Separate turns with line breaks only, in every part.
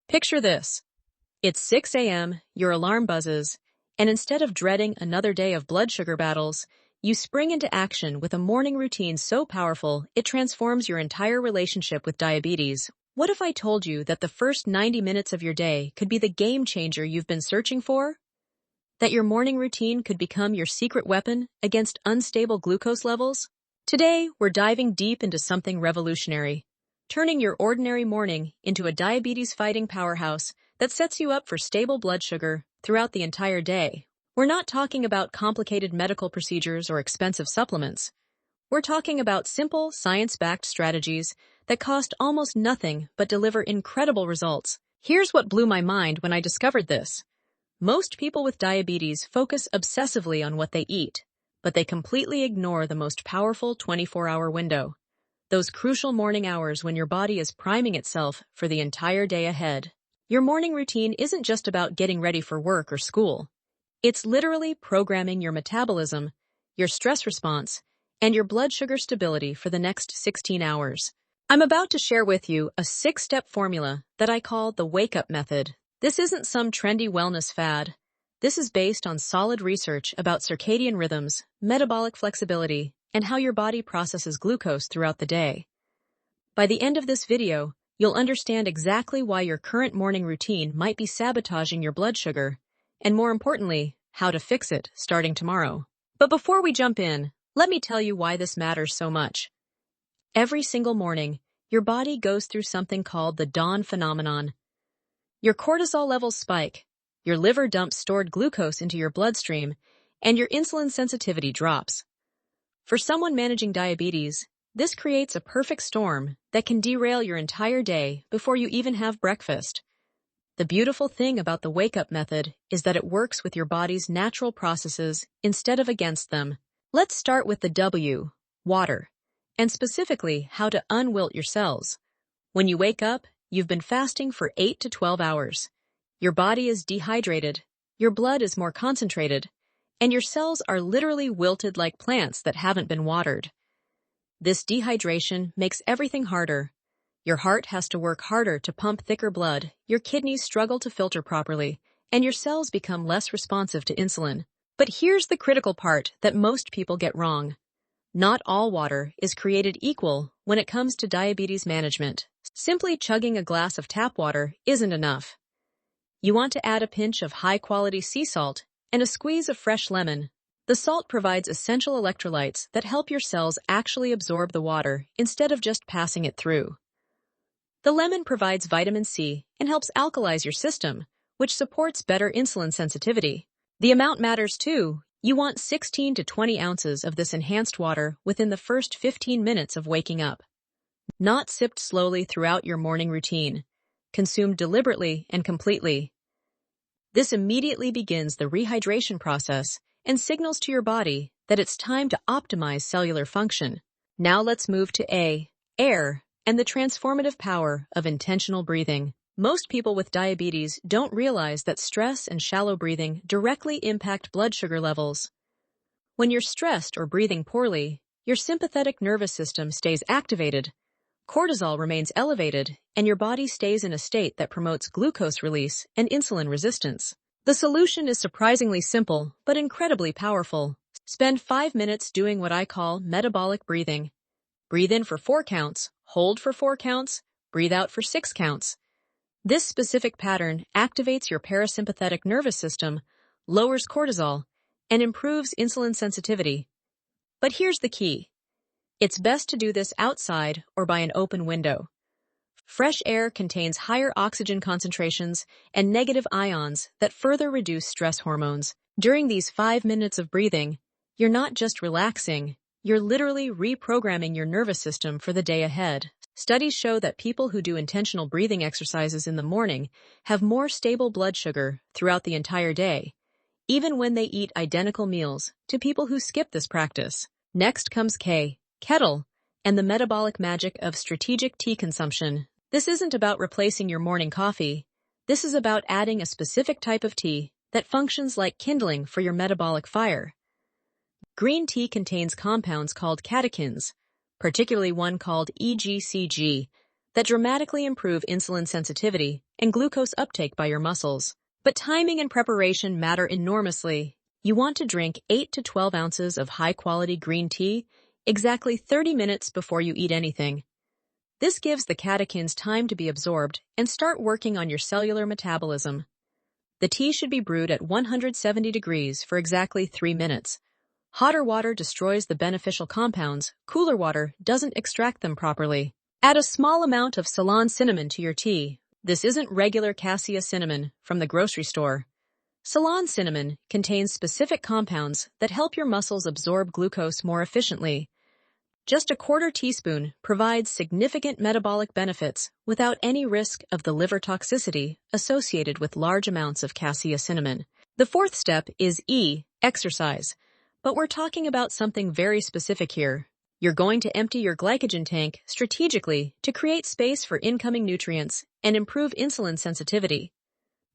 Picture this. It's 6 a.m., your alarm buzzes, and instead of dreading another day of blood sugar battles, you spring into action with a morning routine so powerful it transforms your entire relationship with diabetes. What if I told you that the first 90 minutes of your day could be the game changer you've been searching for? That your morning routine could become your secret weapon against unstable glucose levels? Today, we're diving deep into something revolutionary, turning your ordinary morning into a diabetes-fighting powerhouse that sets you up for stable blood sugar throughout the entire day. We're not talking about complicated medical procedures or expensive supplements. We're talking about simple, science-backed strategies that cost almost nothing but deliver incredible results. Here's what blew my mind when I discovered this. Most people with diabetes focus obsessively on what they eat, but they completely ignore the most powerful 24-hour window. Those crucial morning hours when your body is priming itself for the entire day ahead. Your morning routine isn't just about getting ready for work or school. It's literally programming your metabolism, your stress response, and your blood sugar stability for the next 16 hours. I'm about to share with you a 6-step formula that I call the wake-up method. This isn't some trendy wellness fad. This is based on solid research about circadian rhythms, metabolic flexibility, and how your body processes glucose throughout the day. By the end of this video, you'll understand exactly why your current morning routine might be sabotaging your blood sugar, and more importantly, how to fix it starting tomorrow. But before we jump in, let me tell you why this matters so much. Every single morning, your body goes through something called the dawn phenomenon. Your cortisol levels spike, your liver dumps stored glucose into your bloodstream, and your insulin sensitivity drops. For someone managing diabetes, this creates a perfect storm that can derail your entire day before you even have breakfast. The beautiful thing about the wake-up method is that it works with your body's natural processes instead of against them. Let's start with the W, water, and specifically how to unwilt your cells. When you wake up, you've been fasting for 8 to 12 hours. Your body is dehydrated, your blood is more concentrated, and your cells are literally wilted like plants that haven't been watered. This dehydration makes everything harder. Your heart has to work harder to pump thicker blood, your kidneys struggle to filter properly, and your cells become less responsive to insulin. But here's the critical part that most people get wrong. Not all water is created equal when it comes to diabetes management. Simply chugging a glass of tap water isn't enough. You want to add a pinch of high-quality sea salt and a squeeze of fresh lemon. The salt provides essential electrolytes that help your cells actually absorb the water instead of just passing it through. The lemon provides vitamin C and helps alkalize your system, which supports better insulin sensitivity. The amount matters too. You want 16 to 20 ounces of this enhanced water within the first 15 minutes of waking up. Not sipped slowly throughout your morning routine. Consumed deliberately and completely. This immediately begins the rehydration process and signals to your body that it's time to optimize cellular function. Now let's move to A, air, and the transformative power of intentional breathing. Most people with diabetes don't realize that stress and shallow breathing directly impact blood sugar levels. When you're stressed or breathing poorly, your sympathetic nervous system stays activated, cortisol remains elevated, and your body stays in a state that promotes glucose release and insulin resistance. The solution is surprisingly simple, but incredibly powerful. Spend 5 minutes doing what I call metabolic breathing. Breathe in for 4 counts, hold for 4 counts, breathe out for 6 counts. This specific pattern activates your parasympathetic nervous system, lowers cortisol, and improves insulin sensitivity. But here's the key. It's best to do this outside or by an open window. Fresh air contains higher oxygen concentrations and negative ions that further reduce stress hormones. During these 5 minutes of breathing, you're not just relaxing, you're literally reprogramming your nervous system for the day ahead. Studies show that people who do intentional breathing exercises in the morning have more stable blood sugar throughout the entire day, even when they eat identical meals to people who skip this practice. Next comes K, kettle, and the metabolic magic of strategic tea consumption. This isn't about replacing your morning coffee. This is about adding a specific type of tea that functions like kindling for your metabolic fire. Green tea contains compounds called catechins, particularly one called EGCG, that dramatically improve insulin sensitivity and glucose uptake by your muscles. But timing and preparation matter enormously. You want to drink 8 to 12 ounces of high-quality green tea exactly 30 minutes before you eat anything. This gives the catechins time to be absorbed and start working on your cellular metabolism. The tea should be brewed at 170 degrees for exactly 3 minutes. Hotter water destroys the beneficial compounds, cooler water doesn't extract them properly. Add a small amount of Ceylon cinnamon to your tea. This isn't regular cassia cinnamon from the grocery store. Ceylon cinnamon contains specific compounds that help your muscles absorb glucose more efficiently. Just a quarter teaspoon provides significant metabolic benefits without any risk of the liver toxicity associated with large amounts of cassia cinnamon. The fourth step is exercise. But we're talking about something very specific here. You're going to empty your glycogen tank strategically to create space for incoming nutrients and improve insulin sensitivity.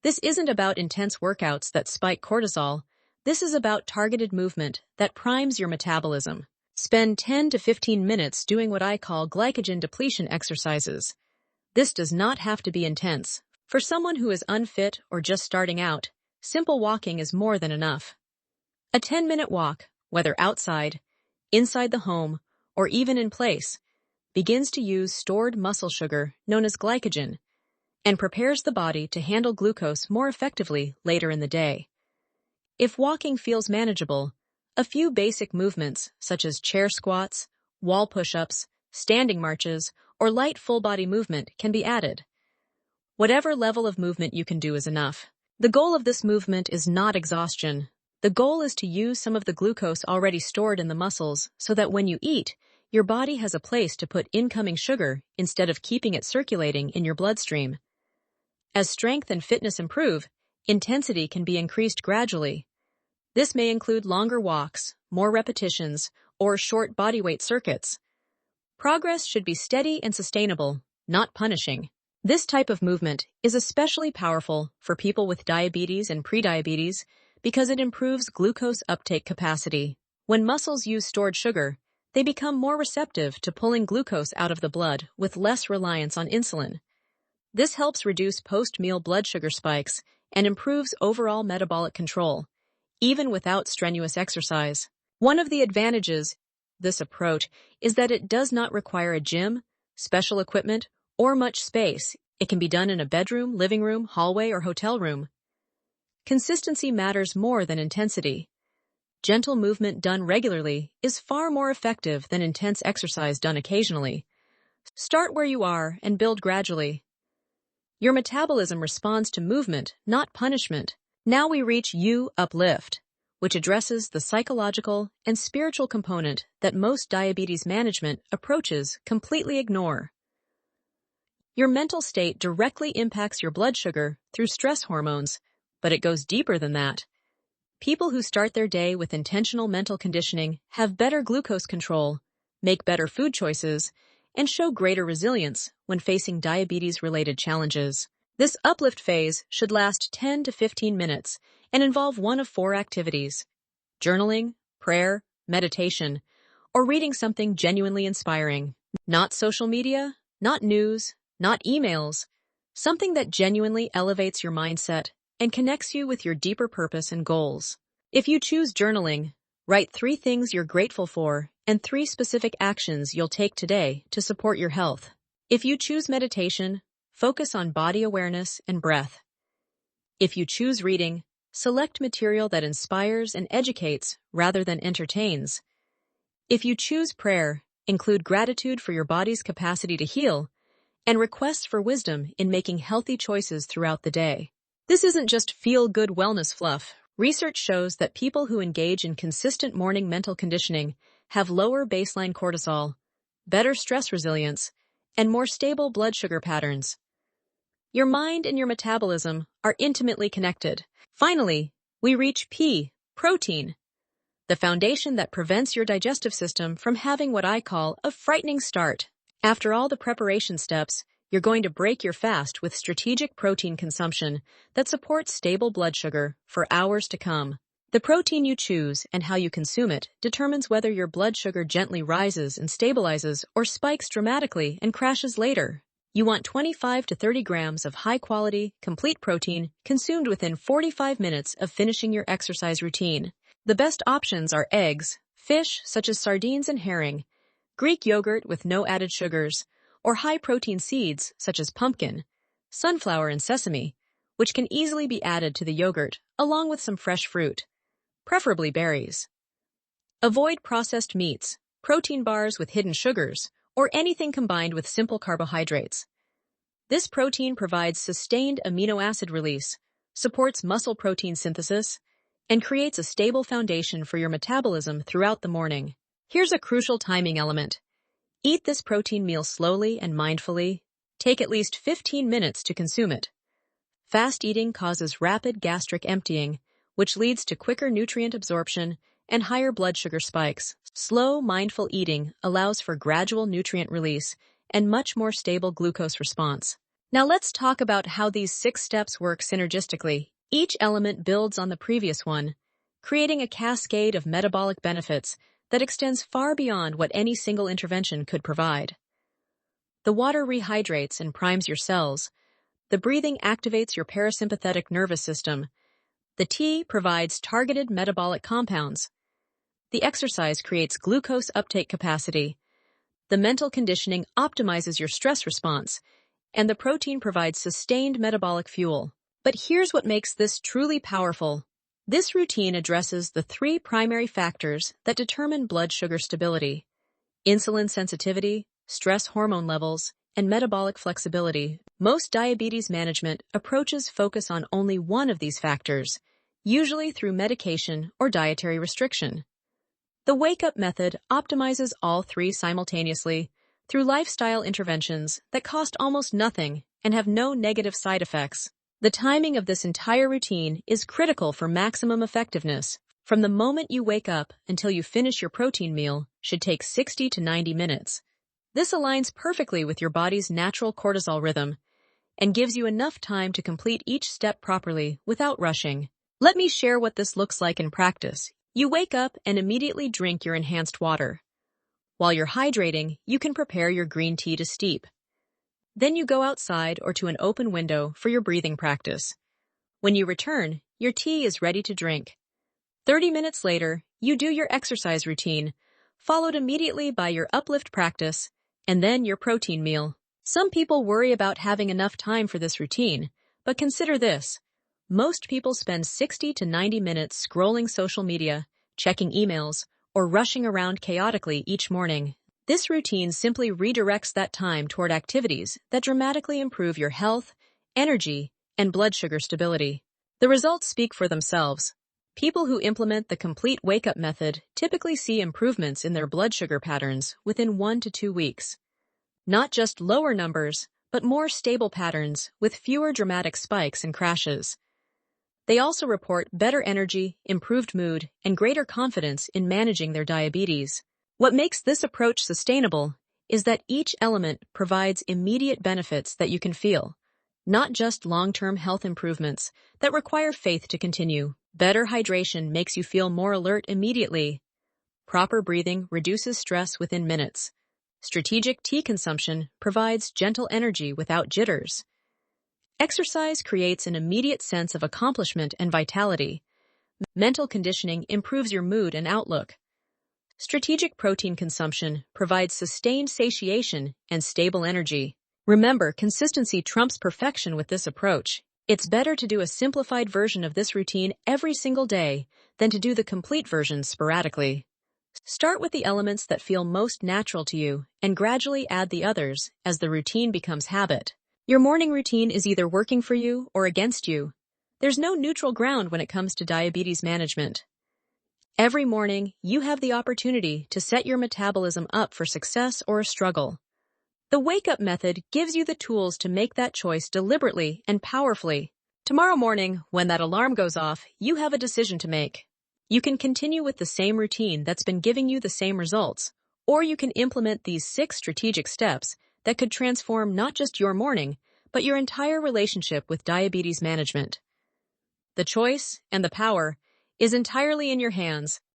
This isn't about intense workouts that spike cortisol. This is about targeted movement that primes your metabolism. Spend 10 to 15 minutes doing what I call glycogen depletion exercises. This does not have to be intense. For someone who is unfit or just starting out, simple walking is more than enough. A 10-minute walk, whether outside, inside the home, or even in place, begins to use stored muscle sugar known as glycogen and prepares the body to handle glucose more effectively later in the day. If walking feels manageable, a few basic movements such as chair squats, wall push-ups, standing marches, or light full-body movement can be added. Whatever level of movement you can do is enough. The goal of this movement is not exhaustion. The goal is to use some of the glucose already stored in the muscles so that when you eat, your body has a place to put incoming sugar instead of keeping it circulating in your bloodstream. As strength and fitness improve, intensity can be increased gradually. This may include longer walks, more repetitions, or short bodyweight circuits. Progress should be steady and sustainable, not punishing. This type of movement is especially powerful for people with diabetes and prediabetes because it improves glucose uptake capacity. When muscles use stored sugar, they become more receptive to pulling glucose out of the blood with less reliance on insulin. This helps reduce post-meal blood sugar spikes and improves overall metabolic control, even without strenuous exercise. One of the advantages of this approach is that it does not require a gym, special equipment, or much space. It can be done in a bedroom, living room, hallway, or hotel room. Consistency matters more than intensity. Gentle movement done regularly is far more effective than intense exercise done occasionally. Start where you are and build gradually. Your metabolism responds to movement, not punishment. Now we reach uplift, which addresses the psychological and spiritual component that most diabetes management approaches completely ignore. Your mental state directly impacts your blood sugar through stress hormones, but it goes deeper than that. People who start their day with intentional mental conditioning have better glucose control, make better food choices, and show greater resilience when facing diabetes-related challenges. This uplift phase should last 10 to 15 minutes and involve one of 4 activities: journaling, prayer, meditation, or reading something genuinely inspiring. Not social media, not news, not emails. Something that genuinely elevates your mindset and connects you with your deeper purpose and goals. If you choose journaling, write 3 things you're grateful for and 3 specific actions you'll take today to support your health. If you choose meditation, focus on body awareness and breath. If you choose reading, select material that inspires and educates rather than entertains. If you choose prayer, include gratitude for your body's capacity to heal and requests for wisdom in making healthy choices throughout the day. This isn't just feel-good wellness fluff. Research shows that people who engage in consistent morning mental conditioning have lower baseline cortisol, better stress resilience, and more stable blood sugar patterns. Your mind and your metabolism are intimately connected. Finally, we reach protein, the foundation that prevents your digestive system from having what I call a frightening start. After all the preparation steps, you're going to break your fast with strategic protein consumption that supports stable blood sugar for hours to come. The protein you choose and how you consume it determines whether your blood sugar gently rises and stabilizes or spikes dramatically and crashes later. You want 25 to 30 grams of high-quality, complete protein consumed within 45 minutes of finishing your exercise routine. The best options are eggs, fish such as sardines and herring, Greek yogurt with no added sugars, or high-protein seeds such as pumpkin, sunflower, and sesame, which can easily be added to the yogurt along with some fresh fruit, preferably berries. Avoid processed meats, protein bars with hidden sugars, or anything combined with simple carbohydrates. This protein provides sustained amino acid release, supports muscle protein synthesis, and creates a stable foundation for your metabolism throughout the morning. Here's a crucial timing element. Eat this protein meal slowly and mindfully. Take at least 15 minutes to consume it. Fast eating causes rapid gastric emptying, which leads to quicker nutrient absorption and higher blood sugar spikes. Slow, mindful eating allows for gradual nutrient release and much more stable glucose response. Now let's talk about how these 6 steps work synergistically. Each element builds on the previous one, creating a cascade of metabolic benefits that extends far beyond what any single intervention could provide. The water rehydrates and primes your cells. The breathing activates your parasympathetic nervous system. The tea provides targeted metabolic compounds. The exercise creates glucose uptake capacity. The mental conditioning optimizes your stress response, and the protein provides sustained metabolic fuel. But here's what makes this truly powerful. This routine addresses the 3 primary factors that determine blood sugar stability: insulin sensitivity, stress hormone levels, and metabolic flexibility. Most diabetes management approaches focus on only one of these factors, usually through medication or dietary restriction. The wake-up method optimizes all 3 simultaneously through lifestyle interventions that cost almost nothing and have no negative side effects. The timing of this entire routine is critical for maximum effectiveness. From the moment you wake up until you finish your protein meal should take 60 to 90 minutes. This aligns perfectly with your body's natural cortisol rhythm and gives you enough time to complete each step properly without rushing. Let me share what this looks like in practice. You wake up and immediately drink your enhanced water. While you're hydrating, you can prepare your green tea to steep. Then you go outside or to an open window for your breathing practice. When you return, your tea is ready to drink. 30 minutes later, you do your exercise routine, followed immediately by your uplift practice, and then your protein meal. Some people worry about having enough time for this routine, but consider this. Most people spend 60 to 90 minutes scrolling social media, checking emails, or rushing around chaotically each morning. This routine simply redirects that time toward activities that dramatically improve your health, energy, and blood sugar stability. The results speak for themselves. People who implement the complete wake-up method typically see improvements in their blood sugar patterns within 1 to 2 weeks. Not just lower numbers, but more stable patterns with fewer dramatic spikes and crashes. They also report better energy, improved mood, and greater confidence in managing their diabetes. What makes this approach sustainable is that each element provides immediate benefits that you can feel, not just long-term health improvements that require faith to continue. Better hydration makes you feel more alert immediately. Proper breathing reduces stress within minutes. Strategic tea consumption provides gentle energy without jitters. Exercise creates an immediate sense of accomplishment and vitality. Mental conditioning improves your mood and outlook. Strategic protein consumption provides sustained satiation and stable energy. Remember, consistency trumps perfection with this approach. It's better to do a simplified version of this routine every single day than to do the complete version sporadically. Start with the elements that feel most natural to you and gradually add the others as the routine becomes habit. Your morning routine is either working for you or against you. There's no neutral ground when it comes to diabetes management. Every morning, you have the opportunity to set your metabolism up for success or a struggle. The wake-up method gives you the tools to make that choice deliberately and powerfully. Tomorrow morning, when that alarm goes off, you have a decision to make. You can continue with the same routine that's been giving you the same results, or you can implement these 6 strategic steps that could transform not just your morning, but your entire relationship with diabetes management. The choice and the power is entirely in your hands.